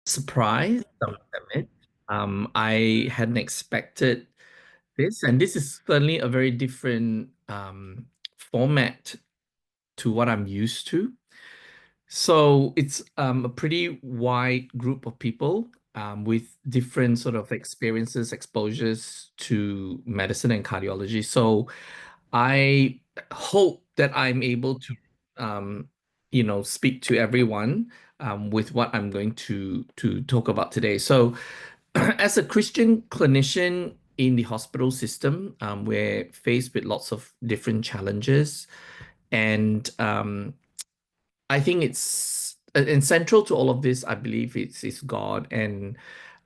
surprised, I must admit. I hadn't expected this, and this is certainly a very different format to what I'm used to. So it's a pretty wide group of people with different sort of experiences, exposures to medicine and cardiology. So I hope that I'm able to, speak to everyone with what I'm going to talk about today. So, as a Christian clinician in the hospital system, we're faced with lots of different challenges, and I think it's and central to all of this. I believe it's God, um,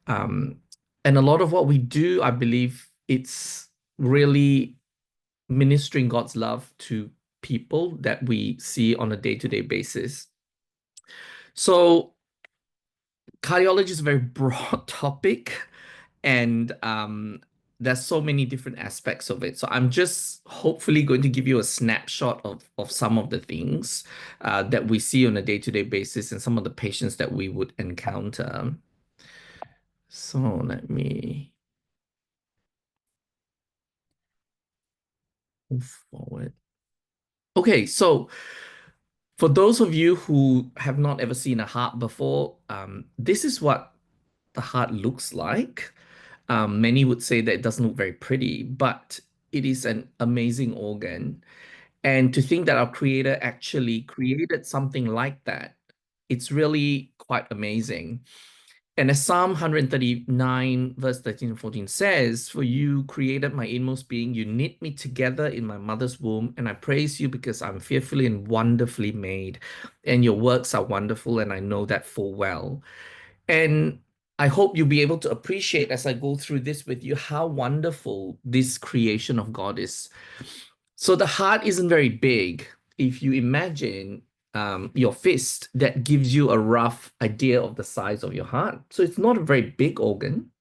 and a lot of what we do, I believe it's really ministering God's love to people that we see on a day-to-day basis. So cardiology is a very broad topic, and there's so many different aspects of it. So I'm just hopefully going to give you a snapshot of some of the things that we see on a day-to-day basis and some of the patients that we would encounter. So let me move forward. Okay, so for those of you who have not ever seen a heart before, this is what the heart looks like. Many would say that it doesn't look very pretty, but it is an amazing organ. And to think that our creator actually created something like that, it's really quite amazing. And as Psalm 139, verse 13 and 14 says, "For you created my inmost being, you knit me together in my mother's womb, and I praise you because I'm fearfully and wonderfully made. And your works are wonderful, and I know that full well." And I hope you'll be able to appreciate as I go through this with you how wonderful this creation of God is. So the heart isn't very big. If you imagine your fist, that gives you a rough idea of the size of your heart. So it's not a very big organ.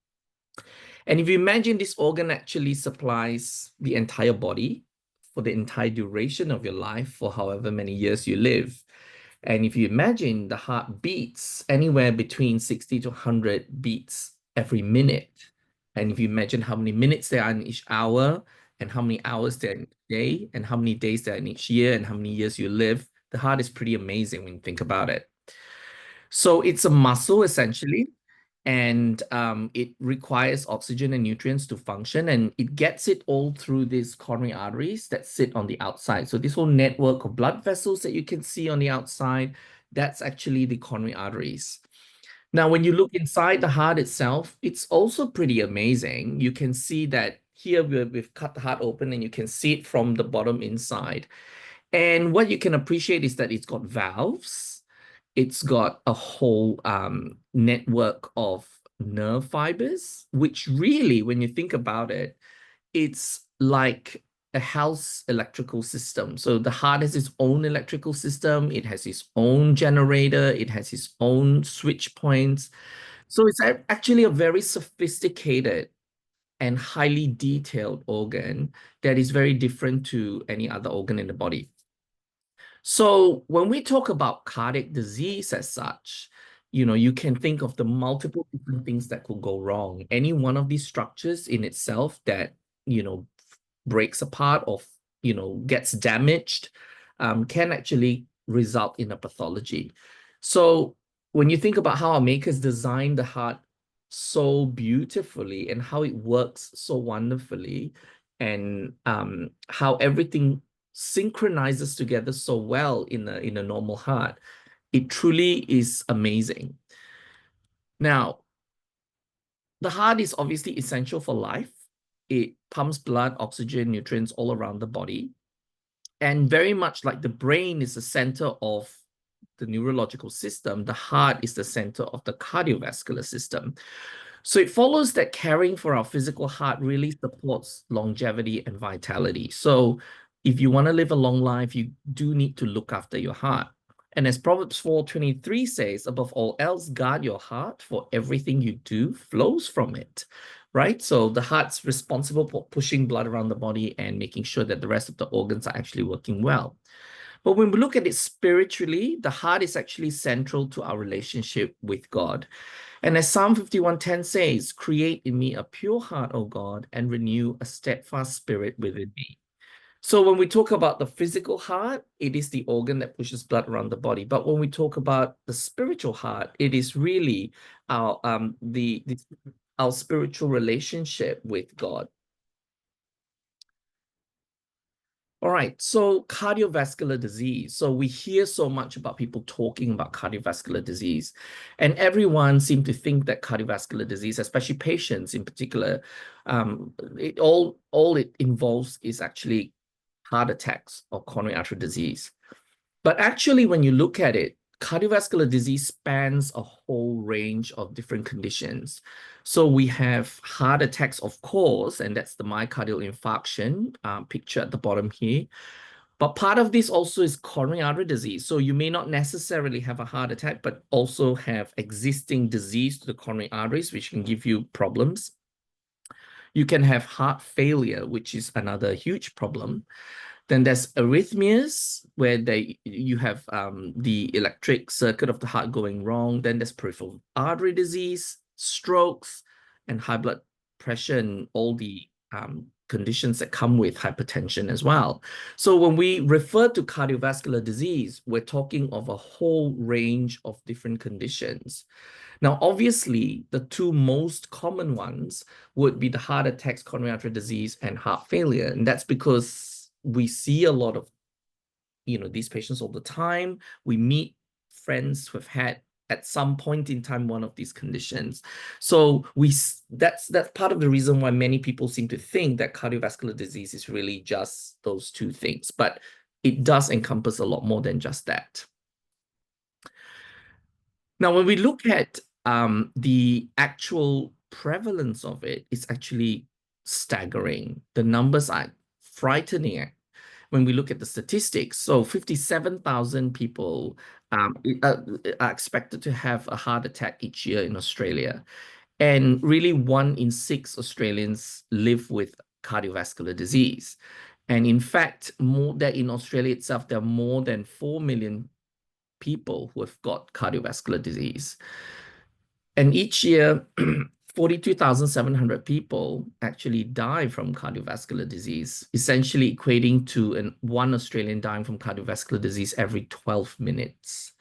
And if you imagine this organ actually supplies the entire body for the entire duration of your life, for however many years you live. And if you imagine the heart beats anywhere between 60 to 100 beats every minute, and if you imagine how many minutes there are in each hour, and how many hours there are in each day, and how many days there are in each year, and how many years you live, the heart is pretty amazing when you think about it. So it's a muscle essentially, and it requires oxygen and nutrients to function, and it gets it all through these coronary arteries that sit on the outside. So this whole network of blood vessels that you can see on the outside, that's actually the coronary arteries. Now, when you look inside the heart itself, it's also pretty amazing. You can see that here we've cut the heart open and you can see it from the bottom inside. And what you can appreciate is that it's got valves. It's got a whole network of nerve fibers, which really, when you think about it, it's like a house electrical system. So the heart has its own electrical system. It has its own generator. It has its own switch points. So it's actually a very sophisticated and highly detailed organ that is very different to any other organ in the body. So when we talk about cardiac disease as such, you can think of the multiple different things that could go wrong. Any one of these structures in itself that, breaks apart or, gets damaged, can actually result in a pathology. So when you think about how our makers designed the heart so beautifully and how it works so wonderfully, and how everything synchronizes together so well in a normal heart, it truly is amazing. Now, the heart is obviously essential for life. It pumps blood, oxygen, nutrients all around the body. And very much like the brain is the center of the neurological system, the heart is the center of the cardiovascular system. So it follows that caring for our physical heart really supports longevity and vitality. So if you want to live a long life, you do need to look after your heart. And as Proverbs 4:23 says, above all else, guard your heart, for everything you do flows from it, right? So the heart's responsible for pushing blood around the body and making sure that the rest of the organs are actually working well. But when we look at it spiritually, the heart is actually central to our relationship with God. And as Psalm 51:10 says, create in me a pure heart, O God, and renew a steadfast spirit within me. So when we talk about the physical heart, it is the organ that pushes blood around the body. But when we talk about the spiritual heart, it is really our our spiritual relationship with God. All right, so cardiovascular disease. So we hear so much about people talking about cardiovascular disease, and everyone seems to think that cardiovascular disease, especially patients in particular, all it involves is actually heart attacks or coronary artery disease. But actually, when you look at it, cardiovascular disease spans a whole range of different conditions. So we have heart attacks, of course, and that's the myocardial infarction picture at the bottom here. But part of this also is coronary artery disease. So you may not necessarily have a heart attack, but also have existing disease to the coronary arteries, which can give you problems. You can have heart failure, which is another huge problem. Then there's arrhythmias, where you have the electric circuit of the heart going wrong. Then there's peripheral artery disease, strokes, and high blood pressure, and all the conditions that come with hypertension as well. So when we refer to cardiovascular disease, we're talking of a whole range of different conditions. Now, obviously, the two most common ones would be the heart attacks, coronary artery disease, and heart failure. And that's because we see a lot of, these patients all the time. We meet friends who have had at some point in time one of these conditions. So that's part of the reason why many people seem to think that cardiovascular disease is really just those two things, but it does encompass a lot more than just that. Now, when we look at the actual prevalence of it, it's actually staggering. The numbers are frightening when we look at the statistics. So 57,000 people are expected to have a heart attack each year in Australia. And really 1 in 6 Australians live with cardiovascular disease. And in fact, more that in Australia itself, there are more than 4 million people who have got cardiovascular disease. And each year, 42,700 people actually die from cardiovascular disease, essentially equating to one Australian dying from cardiovascular disease every 12 minutes.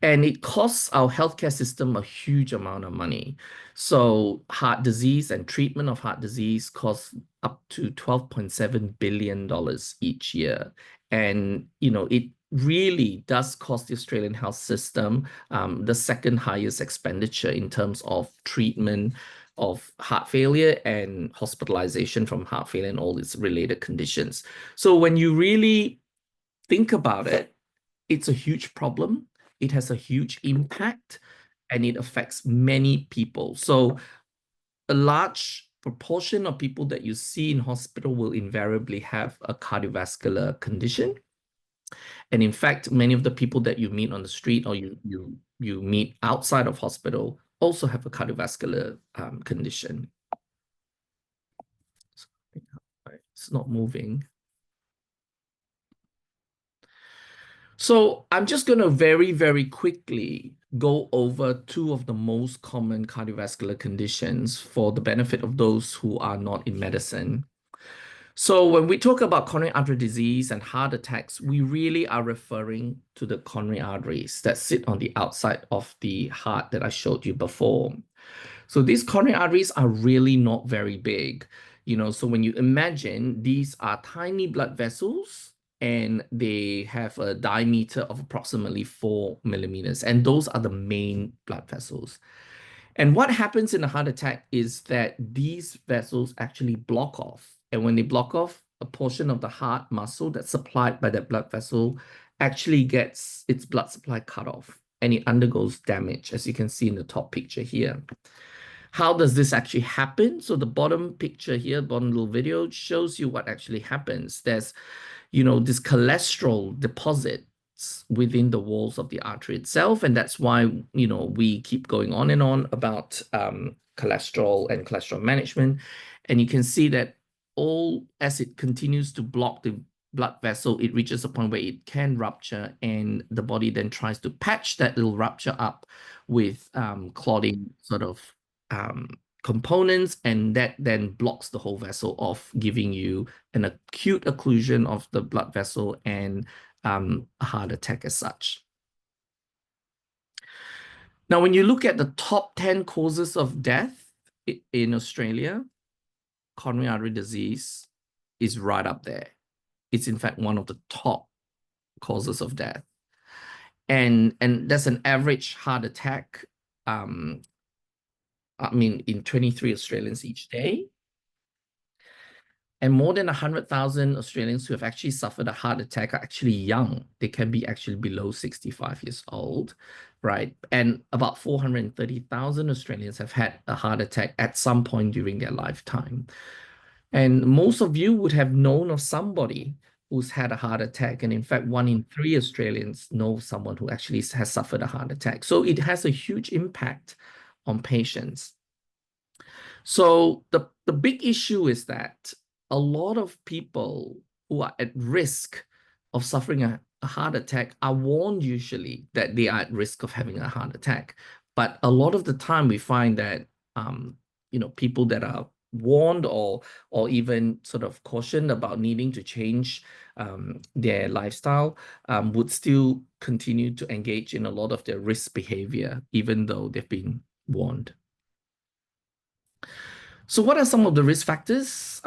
And it costs our healthcare system a huge amount of money. So heart disease and treatment of heart disease costs up to $12.7 billion each year. And, it really does cost the Australian health system the second highest expenditure in terms of treatment of heart failure and hospitalization from heart failure and all its related conditions. So when you really think about it, it's a huge problem. It has a huge impact and it affects many people. So a large proportion of people that you see in hospital will invariably have a cardiovascular condition. And in fact, many of the people that you meet on the street or you meet outside of hospital also have a cardiovascular condition. It's not moving. So I'm just going to very, very quickly go over two of the most common cardiovascular conditions for the benefit of those who are not in medicine. So when we talk about coronary artery disease and heart attacks, we really are referring to the coronary arteries that sit on the outside of the heart that I showed you before. So these coronary arteries are really not very big. So when you imagine these are tiny blood vessels and they have a diameter of approximately 4 millimeters, and those are the main blood vessels. And what happens in a heart attack is that these vessels actually block off. And when they block off, a portion of the heart muscle that's supplied by that blood vessel actually gets its blood supply cut off and it undergoes damage, as you can see in the top picture here. How does this actually happen? So the bottom picture here, bottom little video shows you what actually happens. There's, this cholesterol deposits within the walls of the artery itself. And that's why, we keep going on and on about cholesterol and cholesterol management. And you can see that as it continues to block the blood vessel, it reaches a point where it can rupture, and the body then tries to patch that little rupture up with clotting sort of components, and that then blocks the whole vessel off, giving you an acute occlusion of the blood vessel and a heart attack as such. Now, when you look at the top 10 causes of death in Australia, coronary artery disease is right up there. It's in fact one of the top causes of death. And that's an average heart attack, in 23 Australians each day. And more than 100,000 Australians who have actually suffered a heart attack are actually young. They can be actually below 65 years old, right? And about 430,000 Australians have had a heart attack at some point during their lifetime. And most of you would have known of somebody who's had a heart attack. And in fact, 1 in 3 Australians know someone who actually has suffered a heart attack. So it has a huge impact on patients. So the big issue is that a lot of people who are at risk of suffering a heart attack are warned usually that they are at risk of having a heart attack. But a lot of the time we find that people that are warned or even sort of cautioned about needing to change their lifestyle would still continue to engage in a lot of their risk behavior, even though they've been warned. So what are some of the risk factors?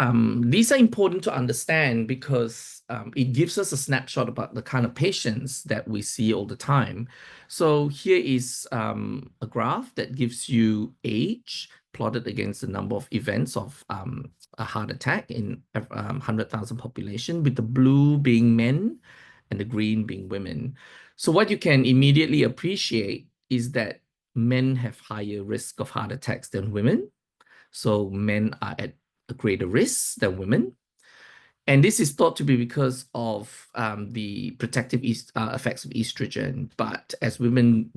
These are important to understand because it gives us a snapshot about the kind of patients that we see all the time. So here is a graph that gives you age plotted against the number of events of a heart attack in 100,000 population, with the blue being men and the green being women. So what you can immediately appreciate is that men have higher risk of heart attacks than women. So men are at a greater risk than women. And this is thought to be because of the protective effects of estrogen. But as women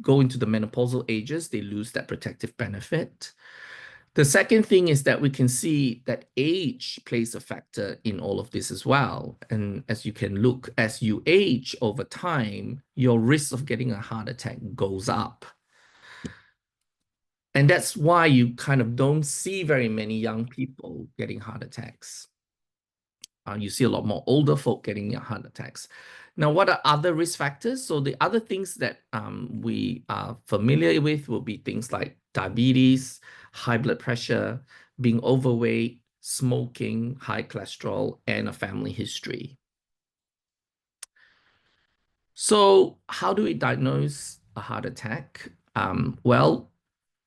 go into the menopausal ages, they lose that protective benefit. The second thing is that we can see that age plays a factor in all of this as well. And as you can look, as you age over time, your risk of getting a heart attack goes up. And that's why you kind of don't see very many young people getting heart attacks. You see a lot more older folk getting heart attacks. Now, what are other risk factors? So the other things that we are familiar with will be things like diabetes, high blood pressure, being overweight, smoking, high cholesterol, and a family history. So how do we diagnose a heart attack? Well,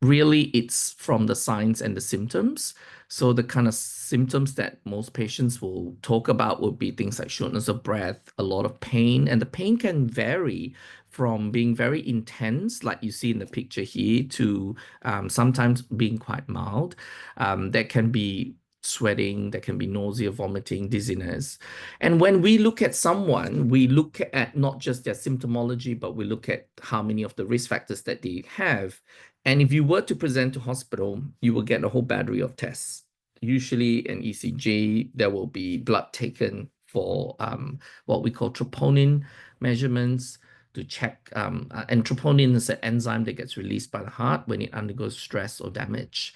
really, it's from the signs and the symptoms. So the kind of symptoms that most patients will talk about would be things like shortness of breath, a lot of pain, and the pain can vary from being very intense, like you see in the picture here, to sometimes being quite mild. There can be sweating, there can be nausea, vomiting, dizziness. And when we look at someone, we look at not just their symptomology, but we look at how many of the risk factors that they have. And if you were to present to hospital, you will get a whole battery of tests. Usually an ECG, there will be blood taken for what we call troponin measurements to check. And troponin is an enzyme that gets released by the heart when it undergoes stress or damage.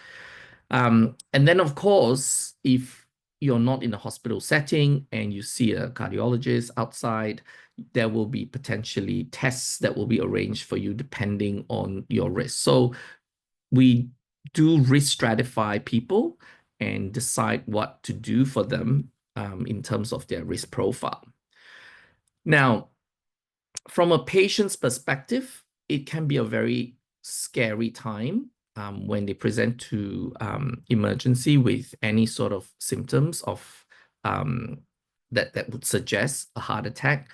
And then, of course, if you're not in a hospital setting and you see a cardiologist outside, there will be potentially tests that will be arranged for you depending on your risk. So we do risk stratify people and decide what to do for them in terms of their risk profile. Now, from a patient's perspective, it can be a very scary time when they present to emergency with any sort of symptoms of that would suggest a heart attack.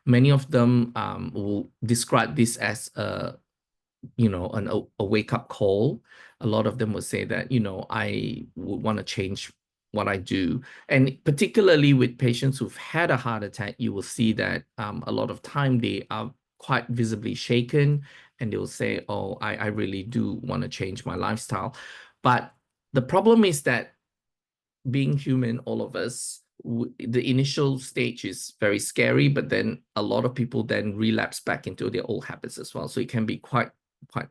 Many of them will describe this as a wake-up call. A lot of them will say that, I would want to change what I do. And particularly with patients who've had a heart attack, you will see that a lot of time they are quite visibly shaken, and they will say, oh, I really do want to change my lifestyle. But the problem is that being human, all of us the initial stage is very scary, but then a lot of people then relapse back into their old habits as well. So it can be quite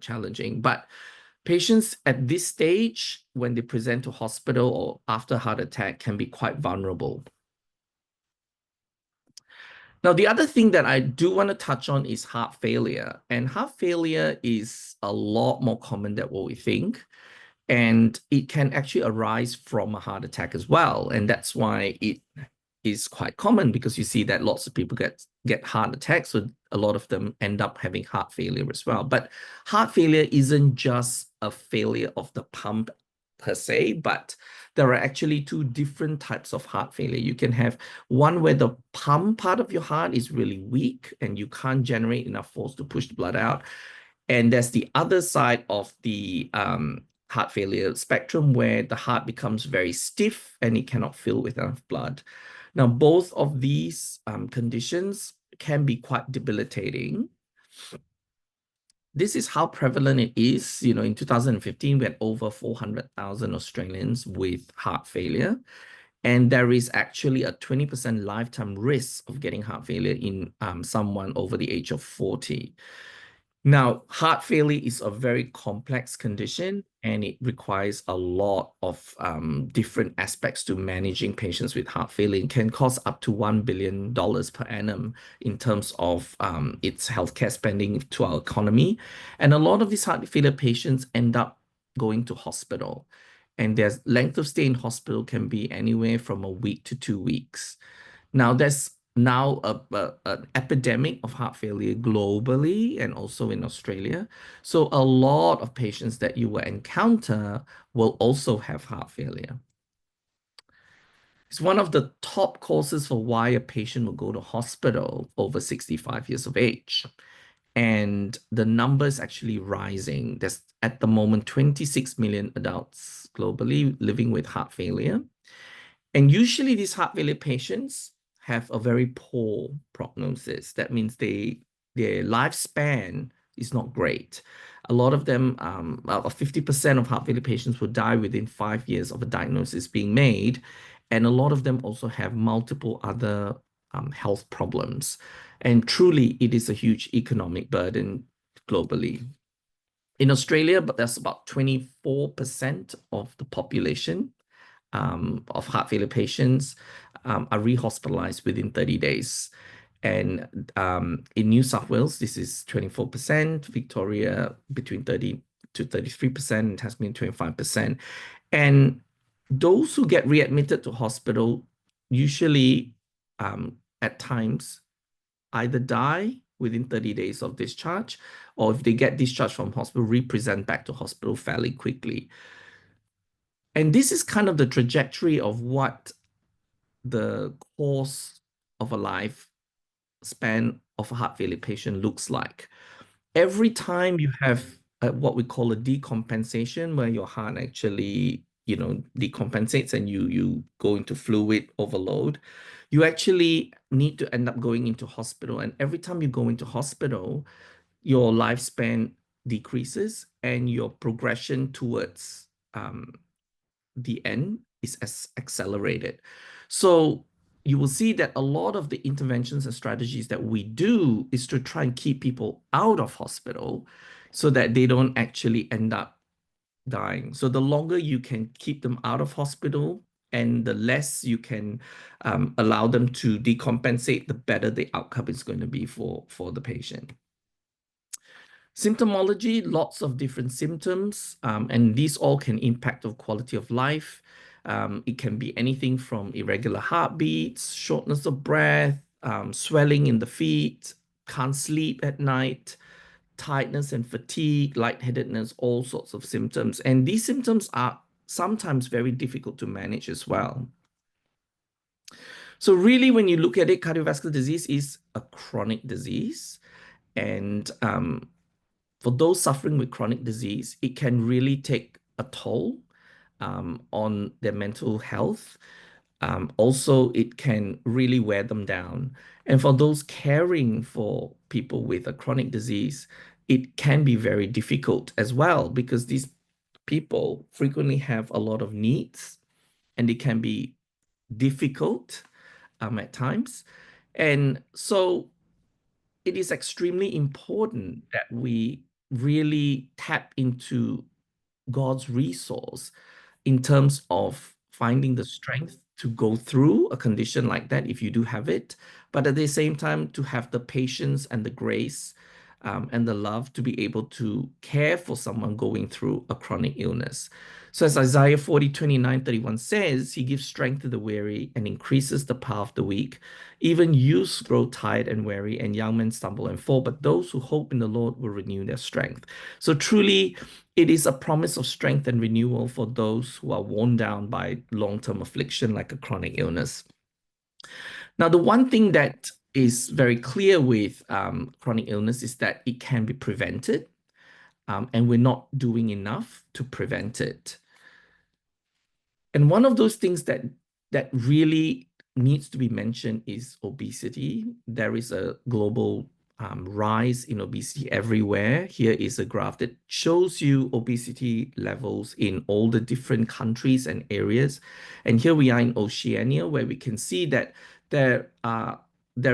challenging. But patients at this stage, when they present to hospital or after heart attack, can be quite vulnerable. Now, the other thing that I do want to touch on is heart failure. And heart failure is a lot more common than what we think. And it can actually arise from a heart attack as well. And that's why it is quite common, because you see that lots of people get heart attacks. So a lot of them end up having heart failure as well. But heart failure isn't just a failure of the pump per se, but there are actually two different types of heart failure. You can have one where the pump part of your heart is really weak and you can't generate enough force to push the blood out. And there's the other side of the heart failure spectrum where the heart becomes very stiff and it cannot fill with enough blood. Now, both of these conditions can be quite debilitating. This is how prevalent it is. You know, in 2015, we had over 400,000 Australians with heart failure. And there is actually a 20% lifetime risk of getting heart failure in someone over the age of 40. Now, heart failure is a very complex condition, and it requires a lot of different aspects to managing patients with heart failure. It can cost up to $1 billion per annum in terms of its healthcare spending to our economy. And a lot of these heart failure patients end up going to hospital. And their length of stay in hospital can be anywhere from a week to 2 weeks. Now, there's now an epidemic of heart failure globally and also in Australia. So a lot of patients that you will encounter will also have heart failure. It's one of the top causes for why a patient will go to hospital over 65 years of age. And the number is actually rising. There's at the moment 26 million adults globally living with heart failure. And usually these heart failure patients have a very poor prognosis. That means their lifespan is not great. A lot of them, 50% of heart failure patients will die within 5 years of a diagnosis being made. And a lot of them also have multiple other health problems. And truly, it is a huge economic burden globally. In Australia, but that's about 24% of the population of heart failure patients are rehospitalized within 30 days. And in New South Wales, this is 24%, Victoria between 30 to 33%, and Tasmania 25%. And those who get readmitted to hospital usually at times either die within 30 days of discharge, or if they get discharged from hospital, represent back to hospital fairly quickly. And this is kind of the trajectory of what the course of a lifespan of a heart failure patient looks like. Every time you have what we call a decompensation, where your heart actually, decompensates and you go into fluid overload, you actually need to end up going into hospital. And every time you go into hospital, your lifespan decreases and your progression towards the end is accelerated. So you will see that a lot of the interventions and strategies that we do is to try and keep people out of hospital so that they don't actually end up dying. So the longer you can keep them out of hospital and the less you can allow them to decompensate, the better the outcome is going to be for the patient. Symptomology, lots of different symptoms, and these all can impact the quality of life. It can be anything from irregular heartbeats, shortness of breath, swelling in the feet, can't sleep at night, tiredness and fatigue, lightheadedness, all sorts of symptoms. And these symptoms are sometimes very difficult to manage as well. So really, when you look at it, cardiovascular disease is a chronic disease. And for those suffering with chronic disease, it can really take a toll on their mental health. Also, it can really wear them down. And for those caring for people with a chronic disease, it can be very difficult as well, because these people frequently have a lot of needs and they can be difficult at times. And so it is extremely important that we really tap into God's resource in terms of finding the strength to go through a condition like that if you do have it, but at the same time to have the patience and the grace and the love to be able to care for someone going through a chronic illness. So as Isaiah 40:29-31 says, he gives strength to the weary and increases the power of the weak. Even youths grow tired and weary, and young men stumble and fall, but those who hope in the Lord will renew their strength. So truly, it is a promise of strength and renewal for those who are worn down by long-term affliction like a chronic illness. Now, the one thing that is very clear with chronic illness is that it can be prevented, and we're not doing enough to prevent it. And one of those things that really needs to be mentioned is obesity. There is a global rise in obesity everywhere. Here is a graph that shows you obesity levels in all the different countries and areas. And here we are in Oceania, where we can see that there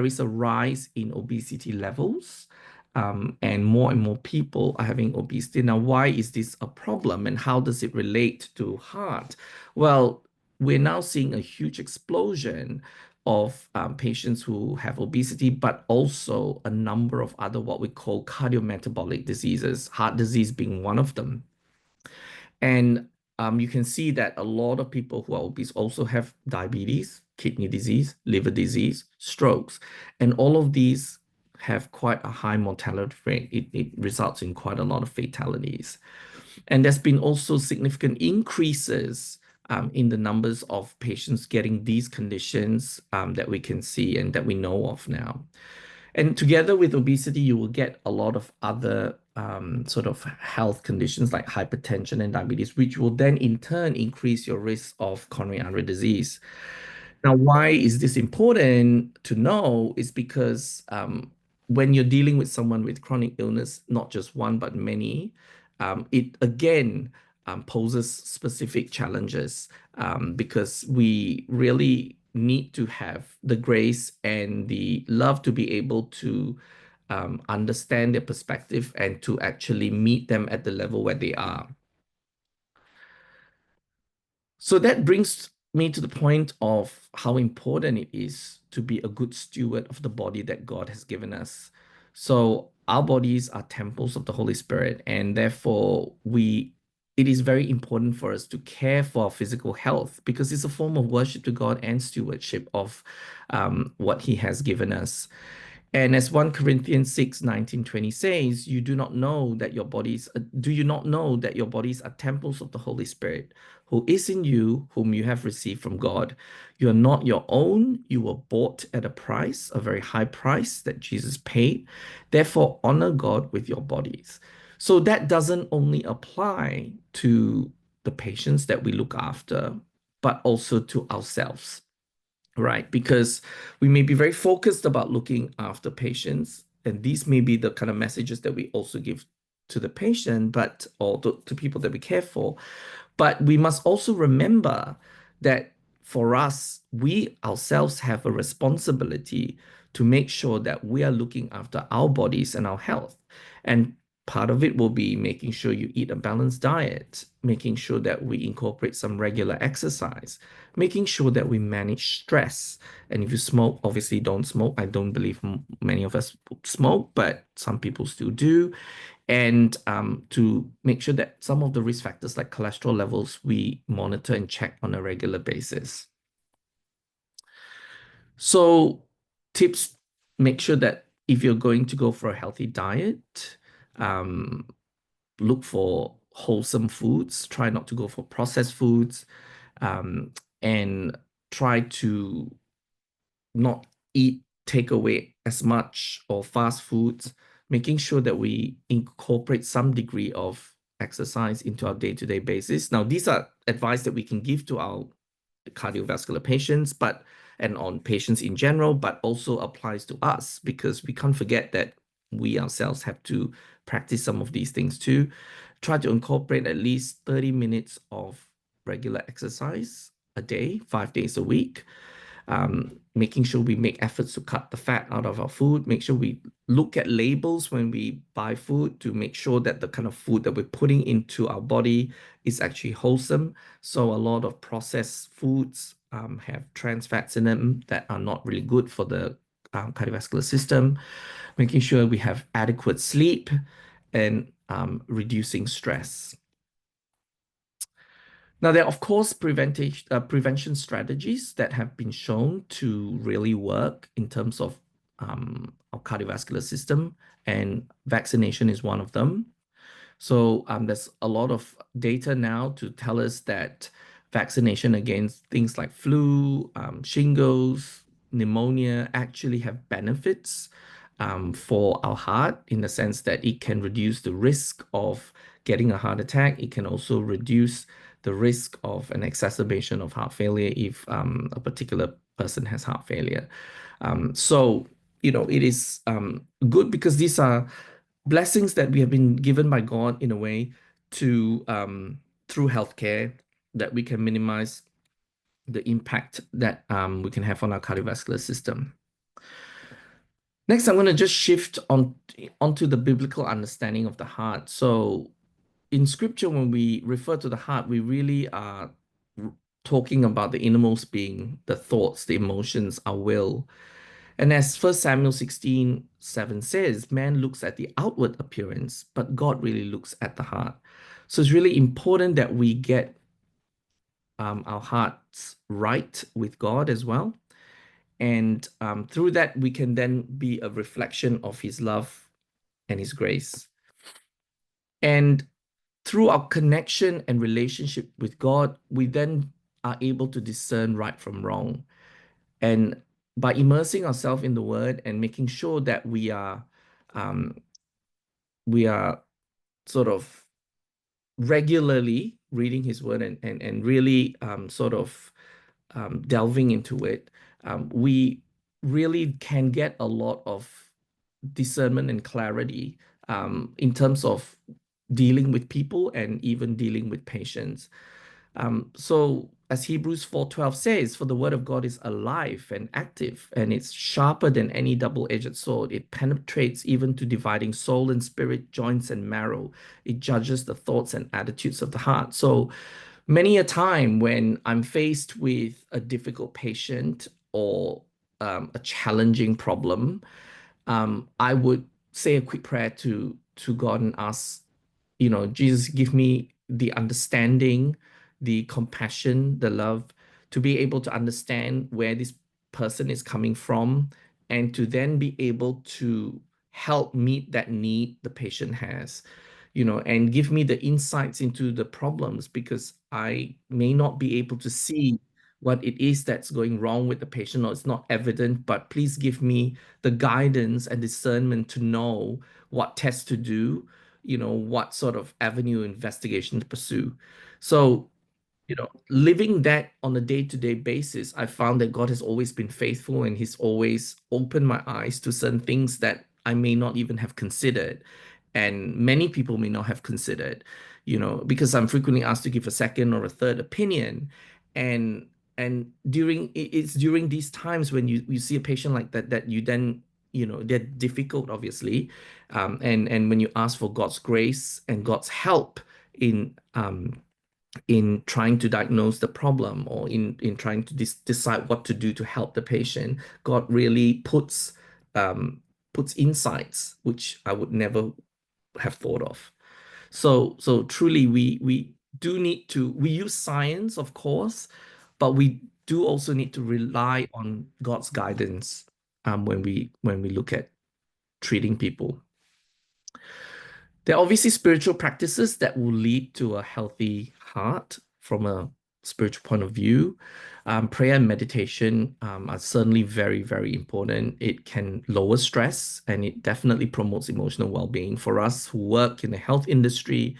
is a rise in obesity levels. And more people are having obesity. Now, why is this a problem and how does it relate to heart? Well, we're now seeing a huge explosion of patients who have obesity, but also a number of other what we call cardiometabolic diseases, heart disease being one of them. And you can see that a lot of people who are obese also have diabetes, kidney disease, liver disease, strokes, and all of these have quite a high mortality rate. It results in quite a lot of fatalities. And there's been also significant increases in the numbers of patients getting these conditions that we can see and that we know of now. And together with obesity, you will get a lot of other sort of health conditions like hypertension and diabetes, which will then in turn increase your risk of coronary artery disease. Now, why is this important to know? Is because when you're dealing with someone with chronic illness, not just one, but many, it again poses specific challenges because we really need to have the grace and the love to be able to understand their perspective and to actually meet them at the level where they are. So that brings me to the point of how important it is to be a good steward of the body that God has given us. So our bodies are temples of the Holy Spirit, and therefore it is very important for us to care for our physical health because it's a form of worship to God and stewardship of what He has given us. And as 1 Corinthians 6:19-20 says, you do not know that your bodies, do you not know that your bodies are temples of the Holy Spirit, who is in you, whom you have received from God? You are not your own. You were bought at a price, a very high price that Jesus paid. Therefore, honor God with your bodies. So that doesn't only apply to the patients that we look after, but also to ourselves. Right, because we may be very focused about looking after patients, and these may be the kind of messages that we also give to the patient, but or to people that we care for. But we must also remember that for us, we ourselves have a responsibility to make sure that we are looking after our bodies and our health. And part of it will be making sure you eat a balanced diet, making sure that we incorporate some regular exercise, making sure that we manage stress. And if you smoke, obviously don't smoke. I don't believe many of us smoke, but some people still do. And to make sure that some of the risk factors like cholesterol levels, we monitor and check on a regular basis. So tips, make sure that if you're going to go for a healthy diet, look for wholesome foods, try not to go for processed foods, and try to not eat takeaway as much or fast foods, making sure that we incorporate some degree of exercise into our day-to-day basis. Now, these are advice that we can give to our cardiovascular patients, and on patients in general, but also applies to us because we can't forget that we ourselves have to practice some of these things too. Try to incorporate at least 30 minutes of regular exercise a day, 5 days a week. Making sure we make efforts to cut the fat out of our food, make sure we look at labels when we buy food to make sure that the kind of food that we're putting into our body is actually wholesome. So a lot of processed foods have trans fats in them that are not really good for the cardiovascular system, making sure we have adequate sleep and reducing stress. Now, there are, of course, prevention strategies that have been shown to really work in terms of our cardiovascular system, and vaccination is one of them. So there's a lot of data now to tell us that vaccination against things like flu, shingles, pneumonia actually have benefits for our heart, in the sense that it can reduce the risk of getting a heart attack. It can also reduce the risk of an exacerbation of heart failure if a particular person has heart failure. So, it is good, because these are blessings that we have been given by God in a way to through healthcare, that we can minimize the impact that we can have on our cardiovascular system. Next, I'm going to just shift onto the biblical understanding of the heart. So in scripture, when we refer to the heart, we really are talking about the innermost being, the thoughts, the emotions, our will. And as 1 Samuel 16:7 says, man looks at the outward appearance, but God really looks at the heart. So it's really important that we get our hearts right with God as well. And through that, we can then be a reflection of his love and his grace. And through our connection and relationship with God, we then are able to discern right from wrong. And by immersing ourselves in the word and making sure that um, we are sort of regularly reading his word and really sort of delving into it, we really can get a lot of discernment and clarity in terms of dealing with people and even dealing with patients. So as Hebrews 4:12 says, for the word of God is alive and active, and it's sharper than any double-edged sword. It penetrates even to dividing soul and spirit, joints and marrow. It judges the thoughts and attitudes of the heart. So many a time when I'm faced with a difficult patient or a challenging problem, I would say a quick prayer to God and ask, Jesus, give me the understanding, the compassion, the love to be able to understand where this person is coming from, and to then be able to help meet that need the patient has, and give me the insights into the problems, because I may not be able to see what it is that's going wrong with the patient, or it's not evident, but please give me the guidance and discernment to know what tests to do, what sort of avenue investigation to pursue. So, living that on a day-to-day basis, I found that God has always been faithful, and he's always opened my eyes to certain things that I may not even have considered, and many people may not have considered, because I'm frequently asked to give a second or a third opinion. And it's during these times when you see a patient like that you then, they're difficult, obviously. And when you ask for God's grace and God's help in trying to diagnose the problem, or in trying to decide what to do to help the patient, God really puts insights which I would never have thought of. So truly, we do need to, we use science, of course, but we do also need to rely on God's guidance when we look at treating people. There are obviously spiritual practices that will lead to a healthy heart from a spiritual point of view. Prayer and meditation are certainly very, very important. It can lower stress, and it definitely promotes emotional well-being. For us who work in the health industry,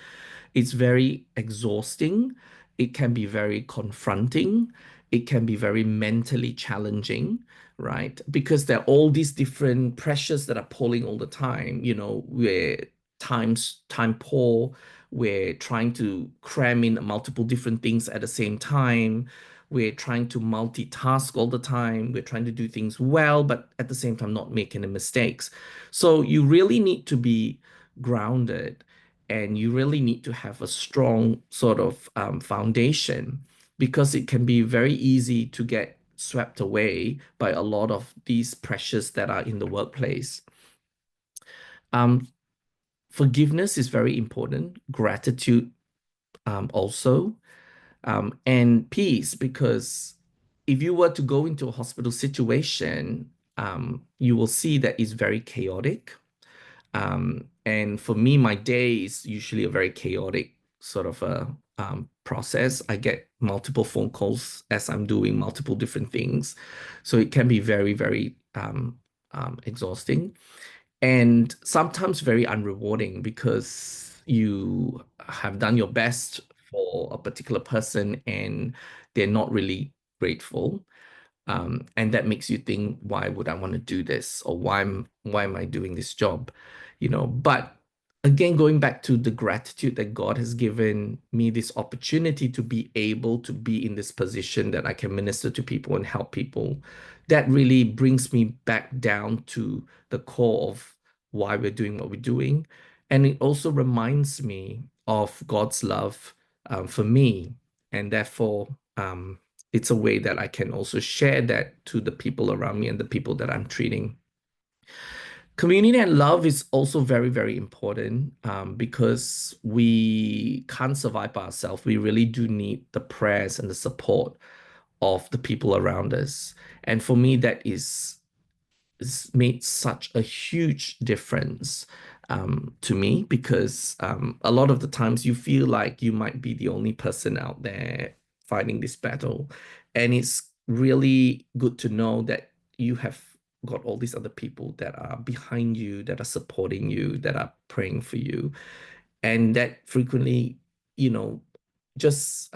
it's very exhausting. It can be very confronting. It can be very mentally challenging, right? Because there are all these different pressures that are pulling all the time, where time poor, we're trying to cram in multiple different things at the same time. We're trying to multitask all the time. We're trying to do things well, but at the same time, not make any mistakes. So you really need to be grounded and you really need to have a strong sort of foundation because it can be very easy to get swept away by a lot of these pressures that are in the workplace. Um, Forgiveness is very important, gratitude also, and peace, because if you were to go into a hospital situation, you will see that it's very chaotic. And for me, my day is usually a very chaotic sort of a process. I get multiple phone calls as I'm doing multiple different things. So it can be very, very exhausting and sometimes very unrewarding because you have done your best for a particular person and they're not really grateful. And that makes you think, why would I want to do this? Or why am I doing this job? But again, going back to the gratitude that God has given me this opportunity to be able to be in this position that I can minister to people and help people, that really brings me back down to the core of why we're doing what we're doing. And it also reminds me of God's love for me. And therefore, it's a way that I can also share that to the people around me and the people that I'm treating. Community and love is also very, very important because we can't survive by ourselves. We really do need the prayers and the support of the people around us. And for me, that is it's made such a huge difference to me because a lot of the times you feel like you might be the only person out there fighting this battle. And it's really good to know that you have got all these other people that are behind you, that are supporting you, that are praying for you. And that frequently, you know, just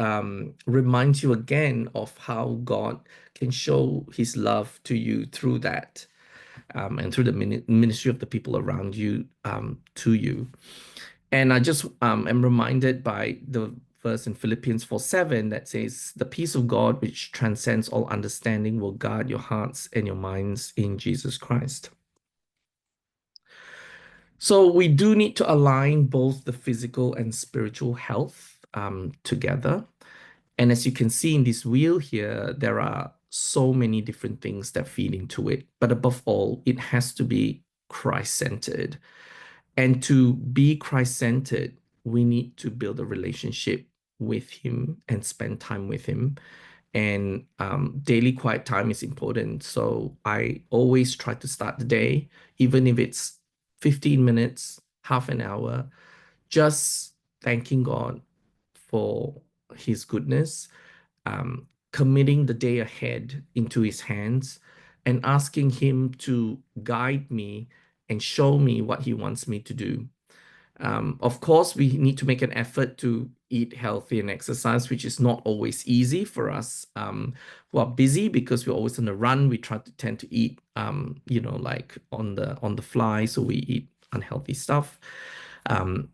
reminds you again of how God can show his love to you through that and through the ministry of the people around you to you. And I just am reminded by the verse in Philippians 4:7 that says, "The peace of God, which transcends all understanding, will guard your hearts and your minds in Jesus Christ." So we do need to align both the physical and spiritual health together. And as you can see in this wheel here, there are so many different things that feed into it. But above all, it has to be Christ-centered. And to be Christ-centered, we need to build a relationship with him and spend time with him. And daily quiet time is important. So I always try to start the day, even if it's 15 minutes, half an hour, just thanking God for his goodness, committing the day ahead into his hands, and asking him to guide me and show me what he wants me to do. Of course, we need to make an effort to eat healthy and exercise, which is not always easy for us who are busy because we're always on the run. We try to tend to eat, like on the fly, so we eat unhealthy stuff.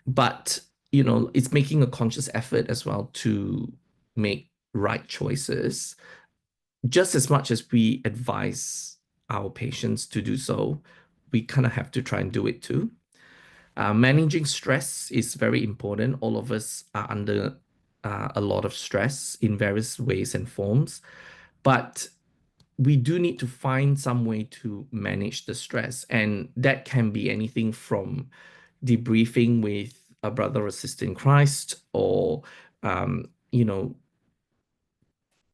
But it's making a conscious effort as well to make right choices, just as much as we advise our patients to do so. We kind of have to try and do it too. Managing stress is very important. All of us are under a lot of stress in various ways and forms, but we do need to find some way to manage the stress. And that can be anything from debriefing with a brother or sister in Christ, or,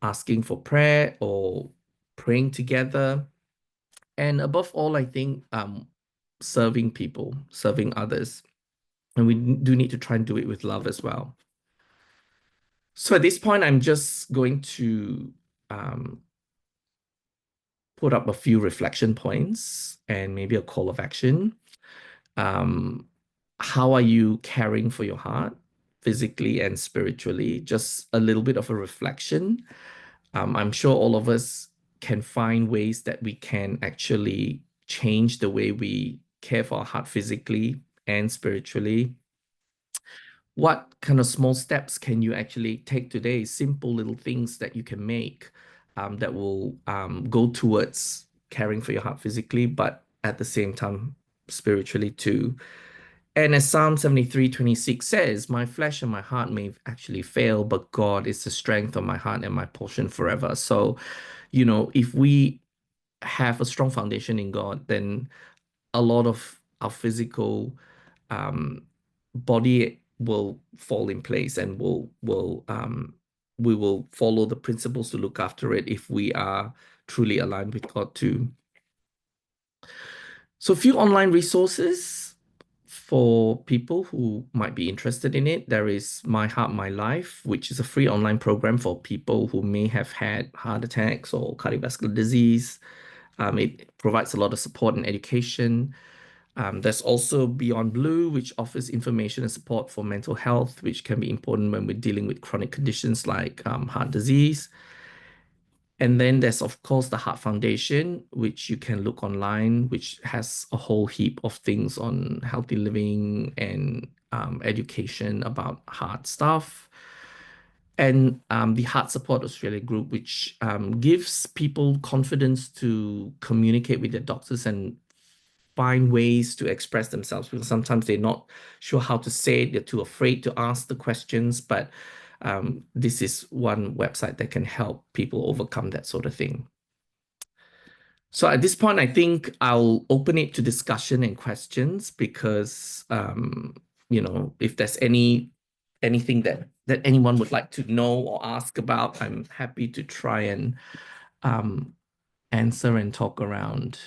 asking for prayer or praying together. And above all, I think serving people, serving others. And we do need to try and do it with love as well. So at this point, I'm just going to um, put up a few reflection points and maybe a call of action. Um, how are you caring for your heart, physically and spiritually? Just a little bit of a reflection. I'm sure all of us can find ways that we can actually change the way we care for our heart physically and spiritually. what kind of small steps can you actually take today? Simple little things that you can make that will go towards caring for your heart physically, but at the same time, spiritually too. And as Psalm 73:26 says, my flesh and my heart may actually fail, but God is the strength of my heart and my portion forever. So, if we have a strong foundation in God, then a lot of our physical um, body will fall in place, and we will follow the principles to look after it if we are truly aligned with God too. So a few online resources for people who might be interested in it. There is My Heart, My Life, which is a free online program for people who may have had heart attacks or cardiovascular disease. It provides a lot of support and education. There's also Beyond Blue, which offers information and support for mental health, which can be important when we're dealing with chronic conditions like heart disease. And then there's, of course, the Heart Foundation, which you can look online, which has a whole heap of things on healthy living and education about heart stuff. And the Heart Support Australia group, which gives people confidence to communicate with their doctors and find ways to express themselves, because sometimes they're not sure how to say it, they're too afraid to ask the questions. But this is one website that can help people overcome that sort of thing. So at this point, I think I'll open it to discussion and questions, because if there's anything that anyone would like to know or ask about, I'm happy to try and answer and talk around